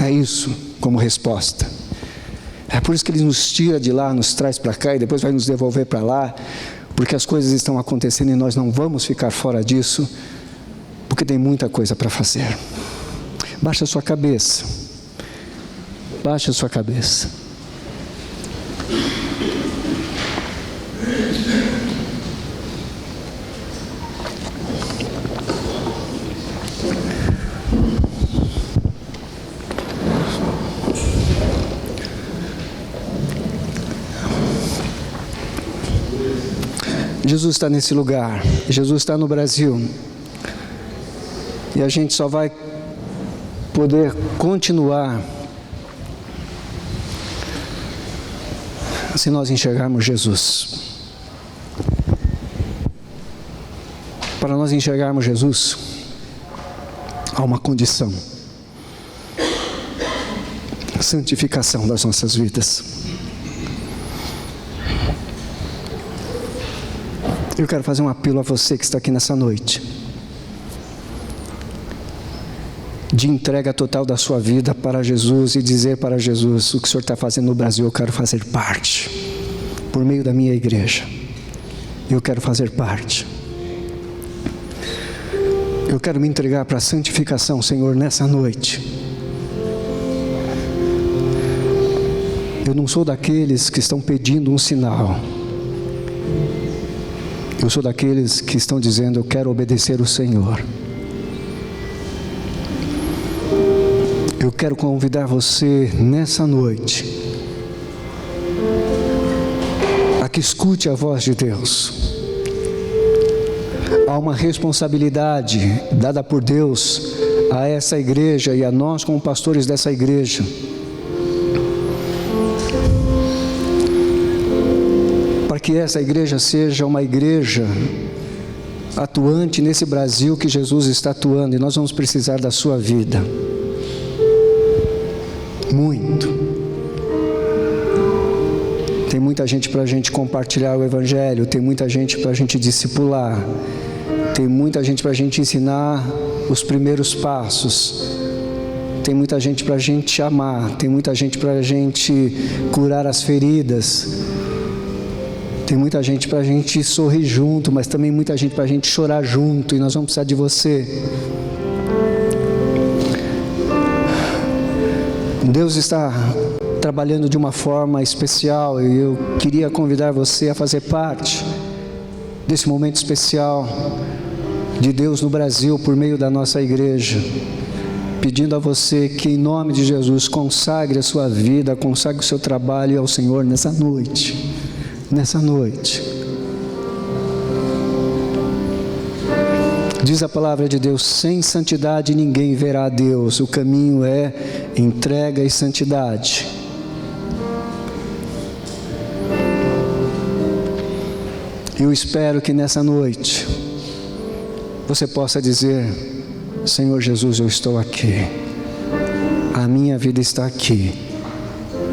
É isso como resposta. É por isso que Ele nos tira de lá, nos traz para cá e depois vai nos devolver para lá, porque as coisas estão acontecendo e nós não vamos ficar fora disso, porque tem muita coisa para fazer. Baixa a sua cabeça. Baixa a sua cabeça. Jesus está nesse lugar, Jesus está no Brasil, e a gente só vai poder continuar se nós enxergarmos Jesus. Para nós enxergarmos Jesus, há uma condição: a santificação das nossas vidas. Eu quero fazer um apelo a você que está aqui nessa noite, de entrega total da sua vida para Jesus, e dizer para Jesus: o que o Senhor está fazendo no Brasil, eu quero fazer parte, por meio da minha igreja, eu quero fazer parte, eu quero me entregar para a santificação, Senhor, nessa noite. Eu não sou daqueles que estão pedindo um sinal, eu sou daqueles que estão dizendo: eu quero obedecer o Senhor. Eu quero convidar você nessa noite a que escute a voz de Deus. Há uma responsabilidade dada por Deus a essa igreja e a nós como pastores dessa igreja, para que essa igreja seja uma igreja atuante nesse Brasil que Jesus está atuando, e nós vamos precisar da sua vida. Muito. Tem muita gente para a gente compartilhar o Evangelho, tem muita gente para a gente discipular, tem muita gente para a gente ensinar os primeiros passos, tem muita gente para a gente amar, tem muita gente para a gente curar as feridas, tem muita gente para a gente sorrir junto, mas também muita gente para a gente chorar junto, e nós vamos precisar de você. Deus está trabalhando de uma forma especial, e eu queria convidar você a fazer parte desse momento especial de Deus no Brasil por meio da nossa igreja, pedindo a você que em nome de Jesus consagre a sua vida, consagre o seu trabalho ao Senhor nessa noite. Diz a palavra de Deus: sem santidade ninguém verá a Deus. O caminho é entrega e santidade. Eu espero que nessa noite você possa dizer: Senhor Jesus, eu estou aqui, a minha vida está aqui,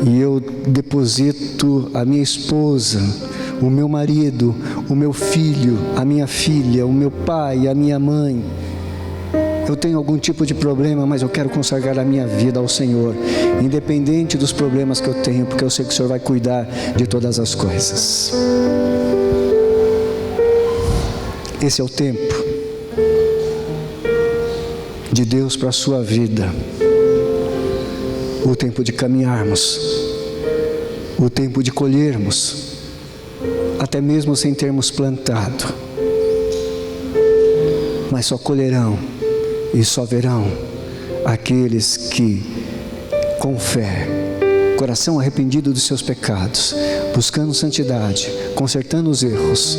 e eu deposito a minha esposa, o meu marido, o meu filho, a minha filha, o meu pai, a minha mãe. Eu tenho algum tipo de problema, mas eu quero consagrar a minha vida ao Senhor, independente dos problemas que eu tenho, porque eu sei que o Senhor vai cuidar de todas as coisas. Esse é o tempo de Deus para a sua vida, o tempo de caminharmos, o tempo de colhermos, até mesmo sem termos plantado, mas só colherão e só verão aqueles que, com fé, coração arrependido dos seus pecados, buscando santidade, consertando os erros,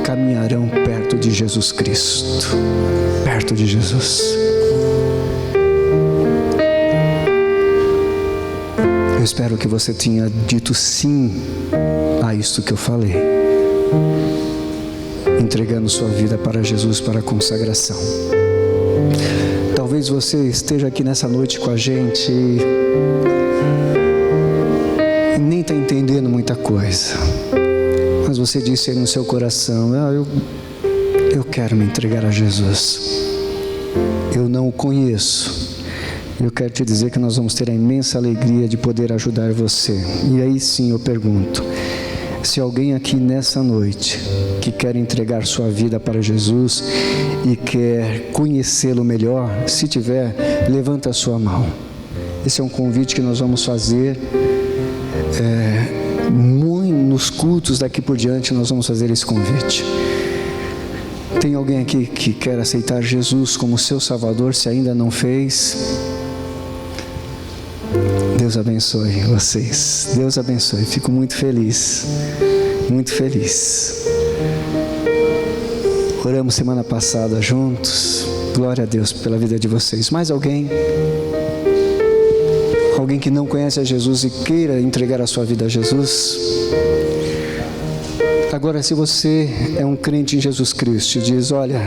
caminharão perto de Jesus Cristo, perto de Jesus. Eu espero que você tenha dito sim a isto que eu falei, entregando sua vida para Jesus, para a consagração. Talvez você esteja aqui nessa noite com a gente e nem está entendendo muita coisa, mas você disse aí no seu coração: eu quero me entregar a Jesus, eu não o conheço. Eu quero te dizer que nós vamos ter a imensa alegria de poder ajudar você. E aí sim eu pergunto: se alguém aqui nessa noite que quer entregar sua vida para Jesus e quer conhecê-lo melhor, se tiver, levanta a sua mão. Esse é um convite que nós vamos fazer nos cultos daqui por diante. Nós vamos fazer esse convite. Tem alguém aqui que quer aceitar Jesus como seu Salvador? Se ainda não fez, Deus abençoe vocês. Deus abençoe. Fico muito feliz. Muito feliz. Oramos semana passada juntos. Glória a Deus pela vida de vocês. Mais alguém? Alguém que não conhece a Jesus e queira entregar a sua vida a Jesus? Agora, se você é um crente em Jesus Cristo e diz: olha,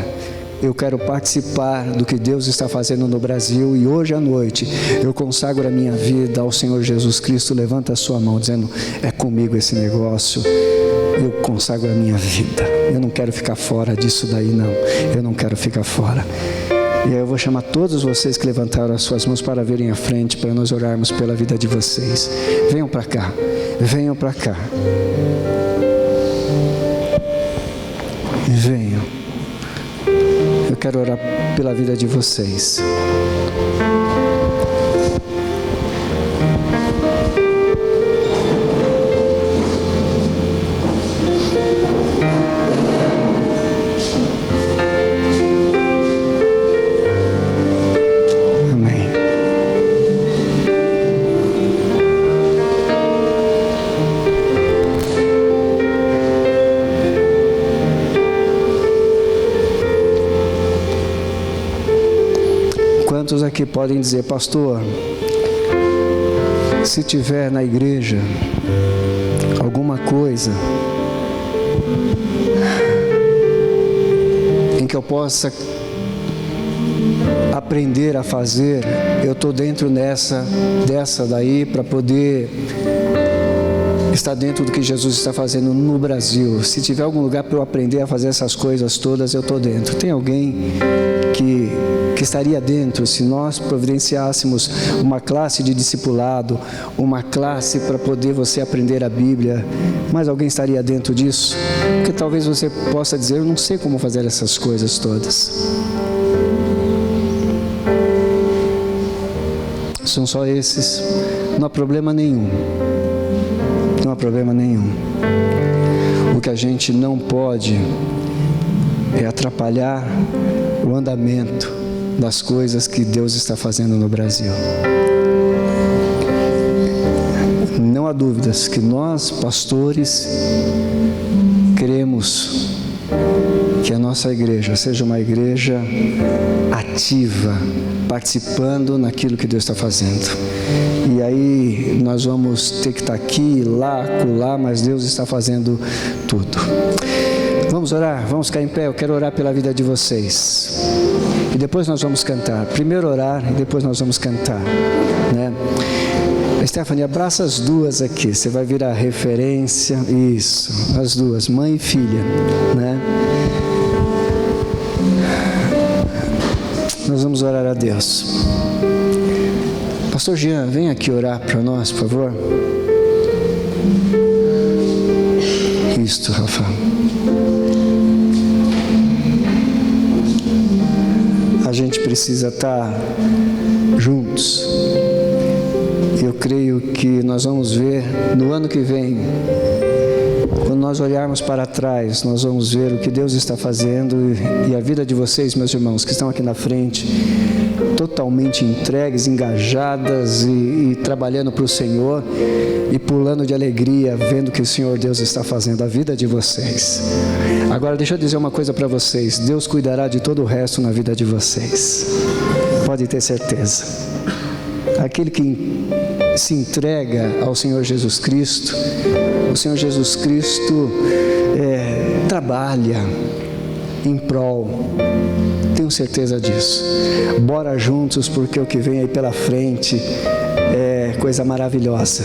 eu quero participar do que Deus está fazendo no Brasil e hoje à noite eu consagro a minha vida ao Senhor Jesus Cristo, levanta a sua mão dizendo: é comigo esse negócio, eu consagro a minha vida, eu não quero ficar fora disso daí não, eu não quero ficar fora. E aí eu vou chamar todos vocês que levantaram as suas mãos para virem à frente, para nós orarmos pela vida de vocês. Venham para cá, venham para cá, venham. Eu quero orar pela vida de vocês. Amém. Quantos aqui podem dizer: pastor, se tiver na igreja alguma coisa em que eu possa aprender a fazer, eu estou dentro dessa daí para poder estar dentro do que Jesus está fazendo no Brasil. Se tiver algum lugar para eu aprender a fazer essas coisas todas, eu estou dentro. Tem alguém que estaria dentro se nós providenciássemos uma classe de discipulado, uma classe para poder você aprender a Bíblia? Mas alguém estaria dentro disso? Porque talvez você possa dizer: eu não sei como fazer essas coisas todas. São só esses? Não há problema nenhum. Não há problema nenhum. O que a gente não pode é atrapalhar o andamento das coisas que Deus está fazendo no Brasil. Não há dúvidas que nós, pastores, queremos que a nossa igreja seja uma igreja ativa, participando naquilo que Deus está fazendo. E aí nós vamos ter que estar aqui, lá, acolá, mas Deus está fazendo tudo. Vamos orar? Vamos ficar em pé? Eu quero orar pela vida de vocês. E depois nós vamos cantar. Primeiro orar e depois nós vamos cantar, né? Stephanie, abraça as duas aqui. Você vai virar referência. Isso, as duas, mãe e filha, né? Nós vamos orar a Deus. Pastor Jean, vem aqui orar para nós, por favor. Isto, Rafa. A gente precisa estar juntos. Eu creio que nós vamos ver no ano que vem, quando nós olharmos para trás, nós vamos ver o que Deus está fazendo e a vida de vocês, meus irmãos, que estão aqui na frente, totalmente entregues, engajadas e trabalhando para o Senhor e pulando de alegria, vendo o que o Senhor Deus está fazendo, a vida de vocês. Agora, deixa eu dizer uma coisa para vocês, Deus cuidará de todo o resto na vida de vocês. Pode ter certeza. Aquele que se entrega ao Senhor Jesus Cristo, o Senhor Jesus Cristo trabalha em prol, tenho certeza disso. Bora juntos, porque o que vem aí pela frente é coisa maravilhosa.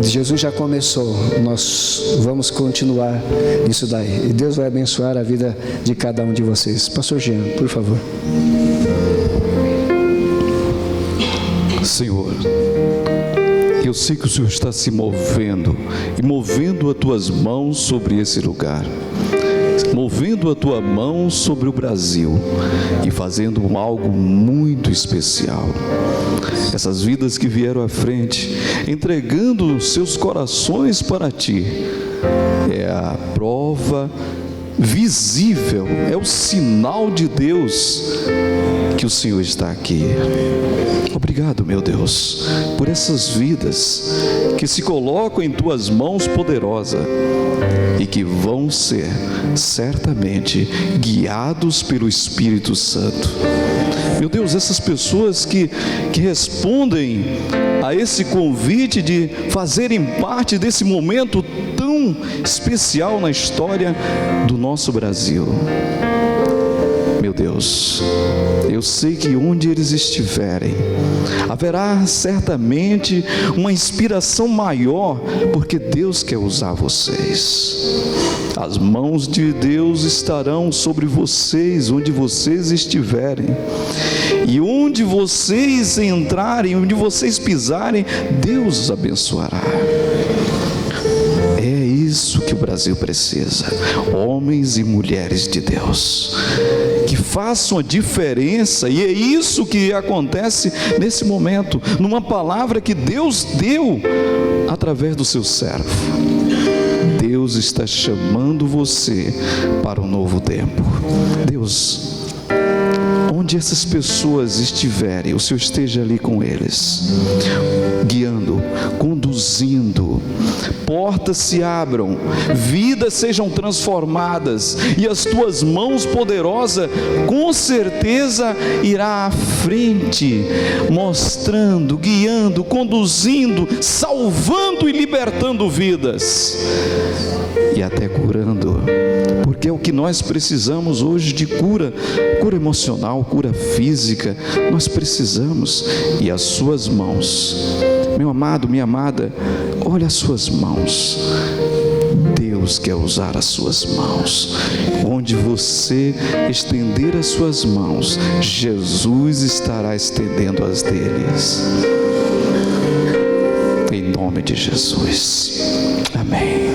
Jesus já começou, nós vamos continuar isso daí, e Deus vai abençoar a vida de cada um de vocês. Pastor Jean, por favor. Senhor, eu sei que o Senhor está se movendo e movendo as tuas mãos sobre esse lugar, movendo a tua mão sobre o Brasil e fazendo algo muito especial. Essas vidas que vieram à frente, entregando seus corações para ti, é a prova visível, é o sinal de Deus que o Senhor está aqui. Obrigado, meu Deus, por essas vidas que se colocam em tuas mãos poderosas e que vão ser certamente guiados pelo Espírito Santo. Meu Deus, essas pessoas que respondem a esse convite de fazerem parte desse momento tão especial na história do nosso Brasil. Meu Deus, eu sei que onde eles estiverem, haverá certamente uma inspiração maior, porque Deus quer usar vocês. As mãos de Deus estarão sobre vocês, onde vocês estiverem. E onde vocês entrarem, onde vocês pisarem, Deus os abençoará. É isso que o Brasil precisa, homens e mulheres de Deus, que façam a diferença, e é isso que acontece nesse momento, numa palavra que Deus deu através do seu servo. Deus está chamando você para um novo tempo. Deus, onde essas pessoas estiverem, o Senhor esteja ali com eles, guiando, conduzindo, portas se abram, vidas sejam transformadas, e as tuas mãos poderosas com certeza irá à frente, mostrando, guiando, conduzindo, salvando e libertando vidas, e até curando, porque é o que nós precisamos hoje de cura, cura emocional, cura física, nós precisamos. E as suas mãos, meu amado, minha amada, olha as suas mãos. Deus quer usar as suas mãos. Onde você estender as suas mãos, Jesus estará estendendo as deles. Em nome de Jesus. Amém.